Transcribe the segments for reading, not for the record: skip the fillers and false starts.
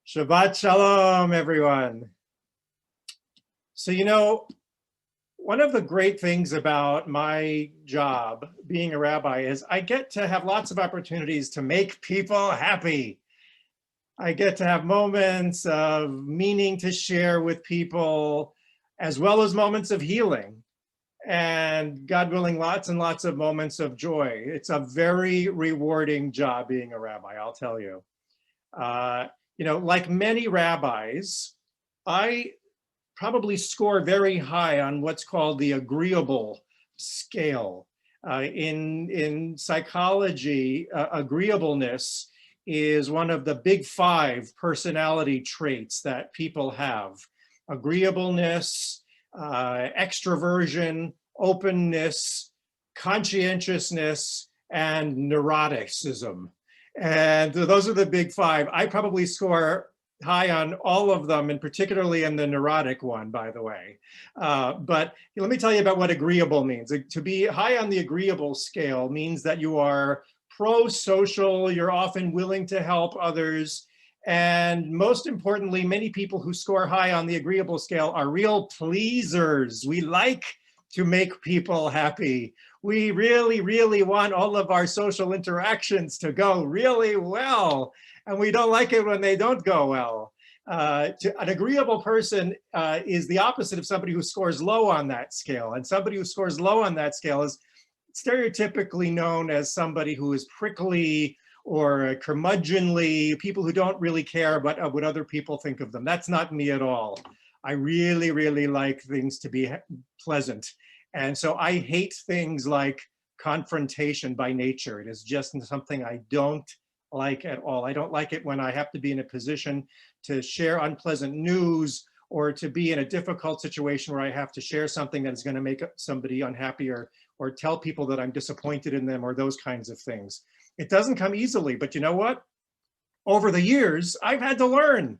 Shabbat Shalom, everyone. So, one of the great things about my job being a rabbi is I get to have lots of opportunities to make people happy. I get to have moments of meaning to share with people, as well as moments of healing. And God willing, lots and lots of moments of joy. It's a very rewarding job being a rabbi, I'll tell you. Like many rabbis, I probably score very high on what's called the agreeable scale. In psychology, agreeableness is one of the big 5 personality traits that people have. Agreeableness, extroversion, openness, conscientiousness, and neuroticism. And those are the big 5. I probably score high on all of them, and particularly in the neurotic one, by the way. But let me tell you about what agreeable means. To be high on the agreeable scale means that you are pro-social, you're often willing to help others, and most importantly, many people who score high on the agreeable scale are real pleasers. We like to make people happy. We really, really want all of our social interactions to go really well, and we don't like it when they don't go well. An agreeable person is the opposite of somebody who scores low on that scale, and somebody who scores low on that scale is stereotypically known as somebody who is prickly or curmudgeonly, people who don't really care about what other people think of them. That's not me at all. I really, really like things to be pleasant. And so I hate things like confrontation by nature. It is just something I don't like at all. I don't like it when I have to be in a position to share unpleasant news or to be in a difficult situation where I have to share something that is going to make somebody unhappy or tell people that I'm disappointed in them or those kinds of things. It doesn't come easily, but you know what? Over the years, I've had to learn.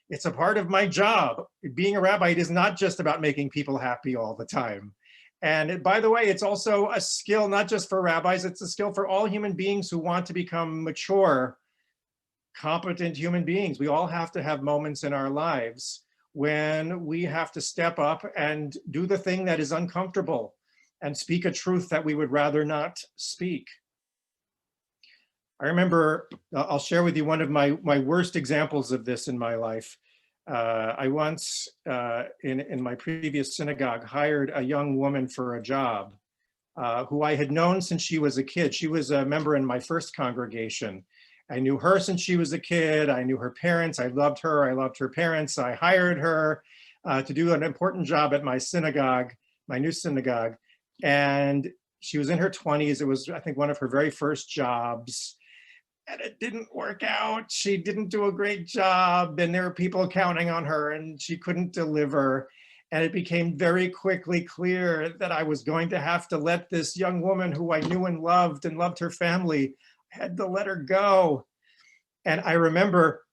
It's a part of my job. Being a rabbi, it is not just about making people happy all the time. And by the way, it's also a skill, not just for rabbis, it's a skill for all human beings who want to become mature, competent human beings. We all have to have moments in our lives when we have to step up and do the thing that is uncomfortable and speak a truth that we would rather not speak. I remember, I'll share with you one of my worst examples of this in my life. I once, in my previous synagogue, hired a young woman for a job who I had known since she was a kid. She was a member in my first congregation. I knew her since she was a kid. I knew her parents. I loved her. I loved her parents. I hired her to do an important job at my synagogue, my new synagogue. And she was in her 20s. It was, I think, one of her very first jobs. And it didn't work out. She didn't do a great job, and there were people counting on her, and she couldn't deliver. And it became very quickly clear that I was going to have to let this young woman who I knew and loved her family, I had to let her go. And I remember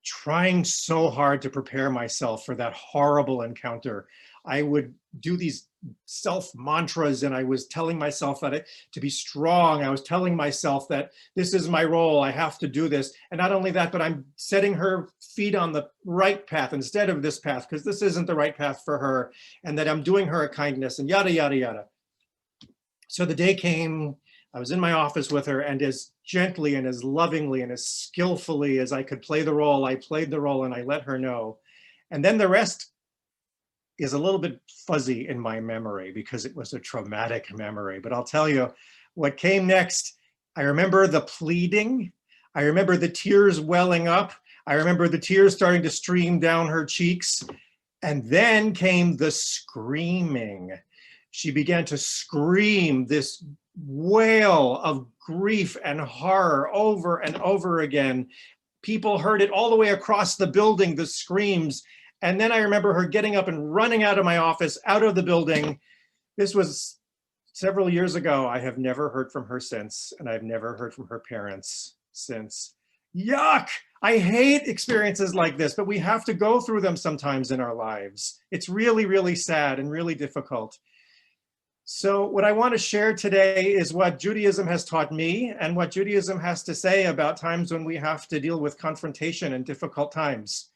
trying so hard to prepare myself for that horrible encounter. I would do these self-mantras, and I was telling myself that to be strong. I was telling myself that this is my role, I have to do this. And not only that, but I'm setting her feet on the right path instead of this path, because this isn't the right path for her, and that I'm doing her a kindness, and yada, yada, yada. So the day came, I was in my office with her, and as gently and as lovingly and as skillfully as I could play the role, I played the role and I let her know. And then the rest is a little bit fuzzy in my memory because it was a traumatic memory. But I'll tell you what came next. I remember the pleading. I remember the tears welling up. I remember the tears starting to stream down her cheeks. And then came the screaming. She began to scream this wail of grief and horror over and over again. People heard it all the way across the building, the screams. And then I remember her getting up and running out of my office, out of the building. This was several years ago. I have never heard from her since, and I've never heard from her parents since. Yuck! I hate experiences like this, but we have to go through them sometimes in our lives. It's really, really sad and really difficult. So what I want to share today is what Judaism has taught me and what Judaism has to say about times when we have to deal with confrontation and difficult times.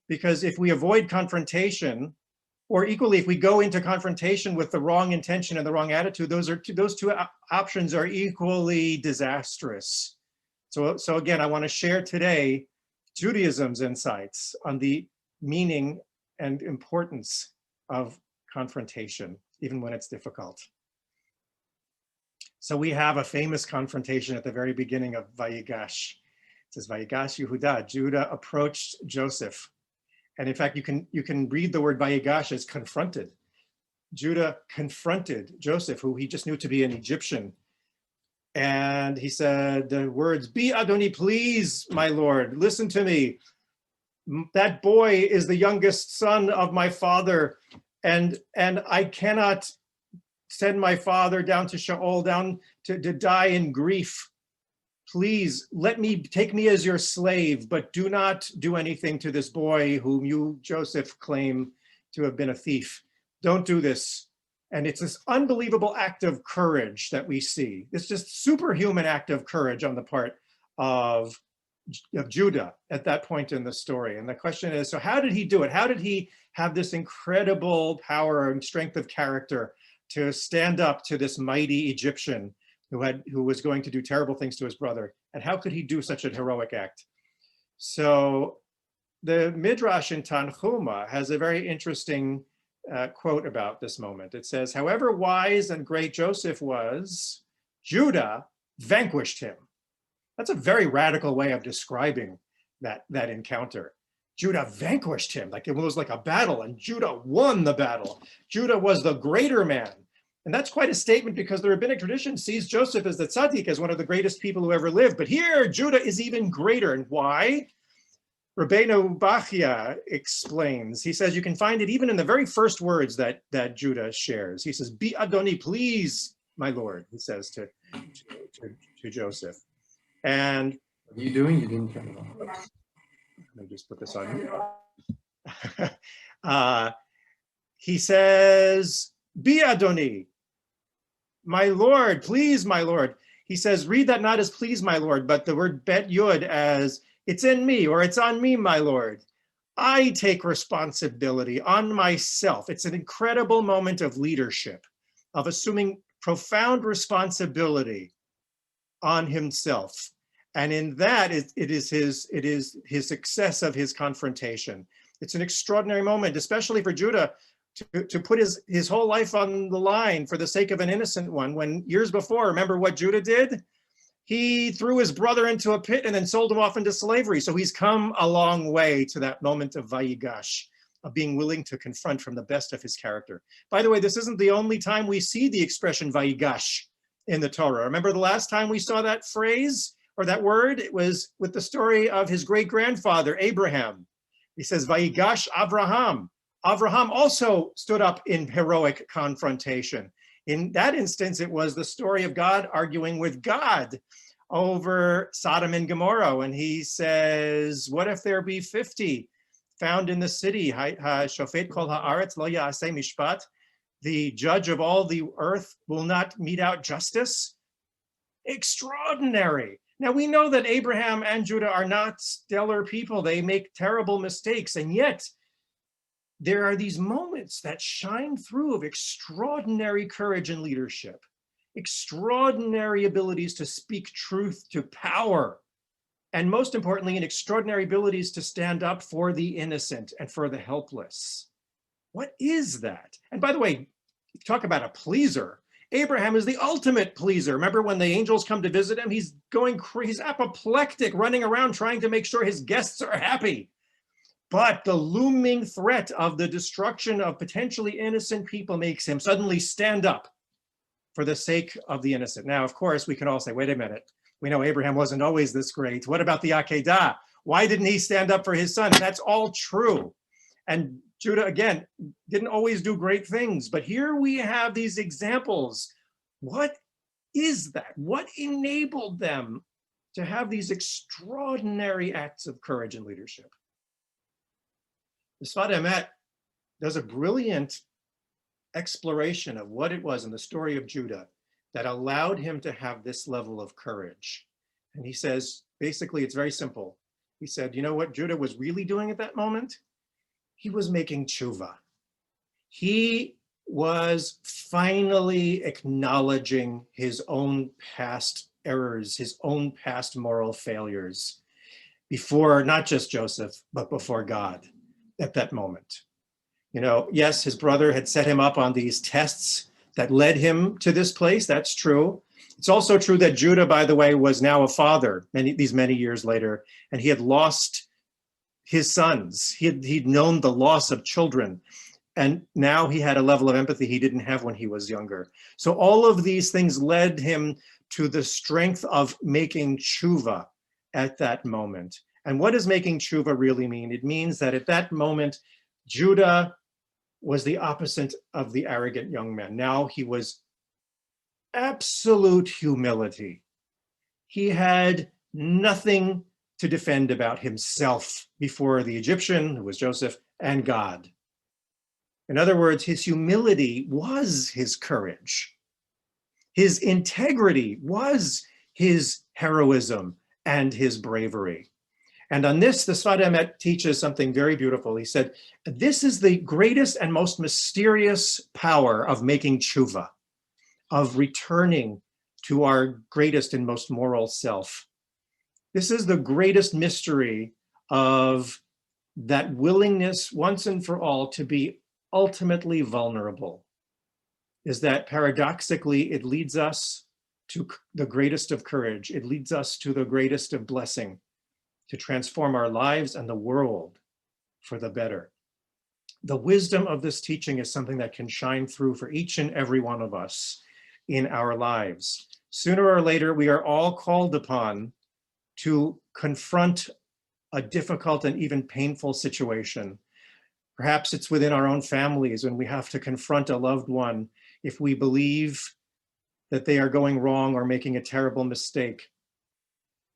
Because if we avoid confrontation, or equally, if we go into confrontation with the wrong intention and the wrong attitude, those two options are equally disastrous. So again, I want to share today Judaism's insights on the meaning and importance of confrontation, even when it's difficult. So we have a famous confrontation at the very beginning of Vayigash. It says, Vayigash Yehuda, Judah approached Joseph. And in fact, you can read the word Vayigash as confronted. Judah confronted Joseph, who he just knew to be an Egyptian. And he said the words, "Be Adoni, please, my Lord, listen to me. That boy is the youngest son of my father, and I cannot send my father down to Sheol, down to die in grief. Please take me as your slave, but do not do anything to this boy whom you, Joseph, claim to have been a thief. Don't do this." And it's this unbelievable act of courage that we see. It's just superhuman act of courage on the part of Judah at that point in the story. And the question is, so how did he do it? How did he have this incredible power and strength of character to stand up to this mighty Egyptian who was going to do terrible things to his brother? And how could he do such a heroic act? So the Midrash in Tanhuma has a very interesting quote about this moment. It says, "However wise and great Joseph was, Judah vanquished him." That's a very radical way of describing that encounter. Judah vanquished him, like it was like a battle, and Judah won the battle. Judah was the greater man. And that's quite a statement, because the rabbinic tradition sees Joseph as the tzaddik, as one of the greatest people who ever lived. But here, Judah is even greater. And why? Rabbeinu Bachya explains. He says you can find it even in the very first words that Judah shares. He says, "Be Adoni, please, my Lord," he says to Joseph. And what are you doing? You didn't turn it on. Let me just put this on. He says, "Be Adoni, my Lord, please, my Lord." He says, read that not as "please, my Lord," but the word bet yud as "it's in me," or "it's on me, my Lord. I take responsibility on myself." It's an incredible moment of leadership, of assuming profound responsibility on himself. And in that, it is his success of his confrontation. It's an extraordinary moment, especially for Judah, to put his whole life on the line for the sake of an innocent one, when years before, remember what Judah did? He threw his brother into a pit and then sold him off into slavery. So he's come a long way to that moment of Vayigash, of being willing to confront from the best of his character. By the way, this isn't the only time we see the expression Vayigash in the Torah. Remember the last time we saw that phrase or that word? It was with the story of his great-grandfather, Abraham. He says, Vayigash Avraham. Avraham also stood up in heroic confrontation. In that instance, it was the story of God arguing with God over Sodom and Gomorrah. And he says, what if there be 50 found in the city? Shofet kol haaretz lo ya'aseh mishpat. The judge of all the earth will not mete out justice. Extraordinary. Now we know that Abraham and Judah are not stellar people. They make terrible mistakes. And yet there are these moments that shine through of extraordinary courage and leadership, extraordinary abilities to speak truth to power, and most importantly, extraordinary abilities to stand up for the innocent and for the helpless. What is that? And by the way, talk about a pleaser. Abraham is the ultimate pleaser. Remember when the angels come to visit him, he's apoplectic, running around trying to make sure his guests are happy. But the looming threat of the destruction of potentially innocent people makes him suddenly stand up for the sake of the innocent. Now, of course, we can all say, wait a minute. We know Abraham wasn't always this great. What about the Akedah? Why didn't he stand up for his son? And that's all true. And Judah, again, didn't always do great things. But here we have these examples. What is that? What enabled them to have these extraordinary acts of courage and leadership? The Sfat Emet does a brilliant exploration of what it was in the story of Judah that allowed him to have this level of courage. And he says, basically, it's very simple. He said, you know what Judah was really doing at that moment? He was making tshuva. He was finally acknowledging his own past errors, his own past moral failures before not just Joseph, but before God at that moment. You know, yes, his brother had set him up on these tests that led him to this place. That's true. It's also true that Judah, by the way, was now a father these many years later, and he had lost his sons. He'd known the loss of children, and now he had a level of empathy he didn't have when he was younger. So all of these things led him to the strength of making tshuva at that moment. And what does making tshuva really mean? It means that at that moment, Judah was the opposite of the arrogant young man. Now he was absolute humility. He had nothing to defend about himself before the Egyptian, who was Joseph, and God. In other words, his humility was his courage. His integrity was his heroism and his bravery. And on this, the Sfat Emet teaches something very beautiful. He said, this is the greatest and most mysterious power of making tshuva, of returning to our greatest and most moral self. This is the greatest mystery of that willingness once and for all to be ultimately vulnerable, is that paradoxically it leads us to the greatest of courage. It leads us to the greatest of blessing, to transform our lives and the world for the better. The wisdom of this teaching is something that can shine through for each and every one of us in our lives. Sooner or later, we are all called upon to confront a difficult and even painful situation. Perhaps it's within our own families when we have to confront a loved one if we believe that they are going wrong or making a terrible mistake.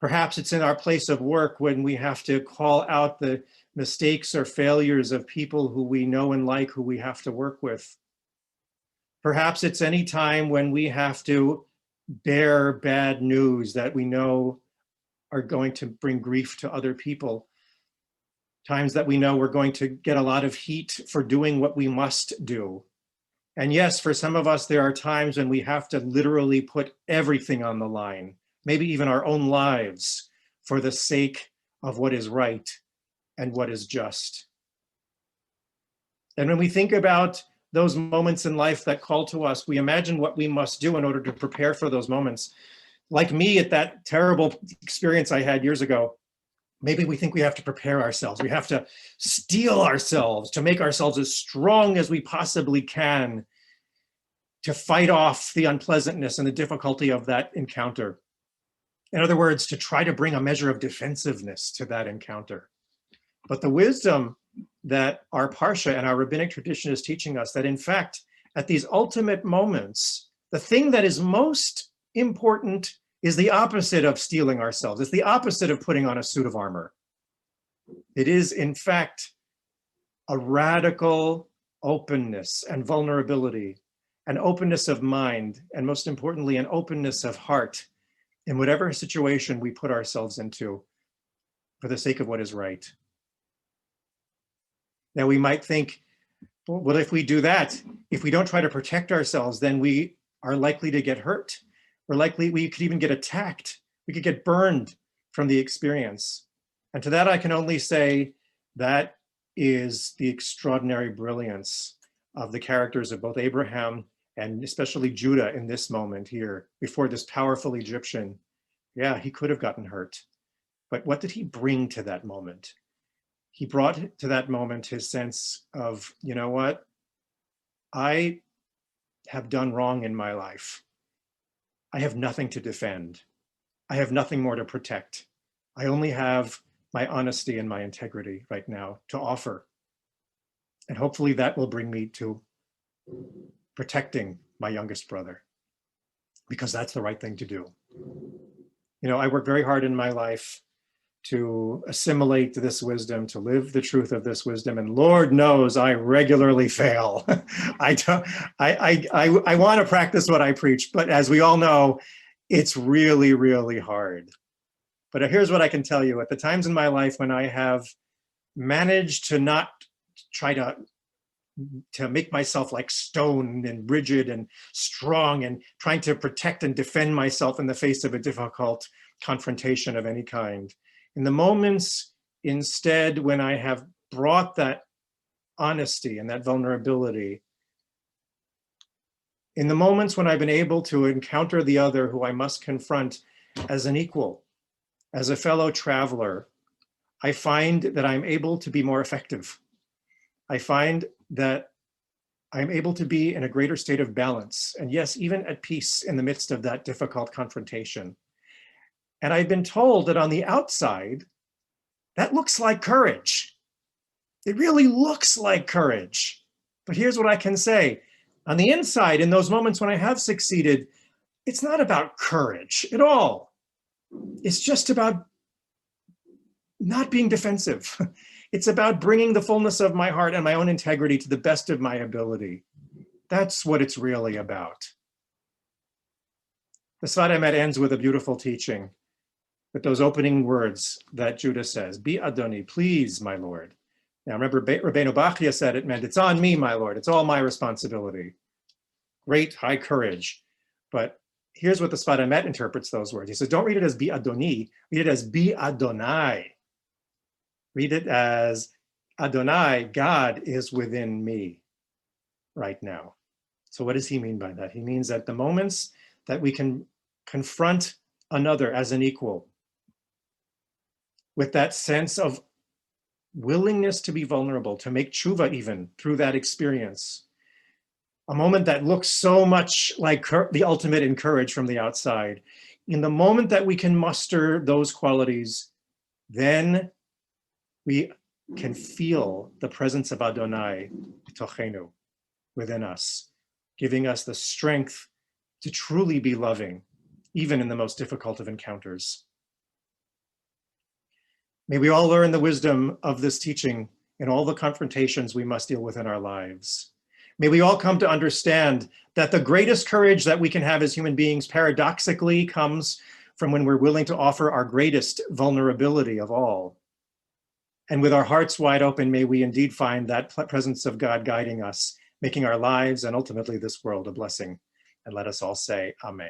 Perhaps it's in our place of work when we have to call out the mistakes or failures of people who we know and like, who we have to work with. Perhaps it's any time when we have to bear bad news that we know are going to bring grief to other people. Times that we know we're going to get a lot of heat for doing what we must do. And yes, for some of us, there are times when we have to literally put everything on the line, maybe even our own lives, for the sake of what is right and what is just. And when we think about those moments in life that call to us, we imagine what we must do in order to prepare for those moments. Like me at that terrible experience I had years ago, maybe we think we have to prepare ourselves. We have to steel ourselves to make ourselves as strong as we possibly can to fight off the unpleasantness and the difficulty of that encounter. In other words, to try to bring a measure of defensiveness to that encounter. But the wisdom that our Parsha and our rabbinic tradition is teaching us that, in fact, at these ultimate moments, the thing that is most important is the opposite of steeling ourselves. It's the opposite of putting on a suit of armor. It is, in fact, a radical openness and vulnerability, an openness of mind, and most importantly, an openness of heart in whatever situation we put ourselves into for the sake of what is right. Now, we might think, well, if we do that, if we don't try to protect ourselves, then we are likely to get hurt. We could even get attacked. We could get burned from the experience. And to that, I can only say that is the extraordinary brilliance of the characters of both Abraham and especially Judah in this moment here, before this powerful Egyptian. Yeah, he could have gotten hurt. But what did he bring to that moment? He brought to that moment his sense of, you know what? I have done wrong in my life. I have nothing to defend. I have nothing more to protect. I only have my honesty and my integrity right now to offer. And hopefully that will bring me to protecting my youngest brother, because that's the right thing to do. You know, I worked very hard in my life to assimilate this wisdom, to live the truth of this wisdom. And Lord knows I regularly fail. I want to practice what I preach, but as we all know, it's really, really hard. But here's what I can tell you. At the times in my life when I have managed to not try to make myself like stone and rigid and strong and trying to protect and defend myself in the face of a difficult confrontation of any kind. In the moments instead when I have brought that honesty and that vulnerability, in the moments when I've been able to encounter the other who I must confront as an equal, as a fellow traveler, I find that I'm able to be more effective. I find that I'm able to be in a greater state of balance, and yes, even at peace in the midst of that difficult confrontation. And I've been told that on the outside, that looks like courage. It really looks like courage. But here's what I can say. On the inside, in those moments when I have succeeded, it's not about courage at all. It's just about not being defensive. It's about bringing the fullness of my heart and my own integrity to the best of my ability. That's what it's really about. The Sfat Emet ends with a beautiful teaching, with those opening words that Judah says, "Be Adoni, please, my Lord." Now remember, Rabbeinu Bachya said it meant, it's on me, my Lord. It's all my responsibility. Great, high courage. But here's what the Sfat Emet interprets those words. He says, don't read it as "Be Adoni," read it as "Be Adonai." Read it as Adonai, God is within me right now. So what does he mean by that? He means that the moments that we can confront another as an equal, with that sense of willingness to be vulnerable, to make tshuva even through that experience, a moment that looks so much like the ultimate in courage from the outside. In the moment that we can muster those qualities, then we can feel the presence of Adonai tochenu, within us, giving us the strength to truly be loving, even in the most difficult of encounters. May we all learn the wisdom of this teaching in all the confrontations we must deal with in our lives. May we all come to understand that the greatest courage that we can have as human beings paradoxically comes from when we're willing to offer our greatest vulnerability of all. And with our hearts wide open, may we indeed find that presence of God guiding us, making our lives and ultimately this world a blessing. And let us all say, Amen.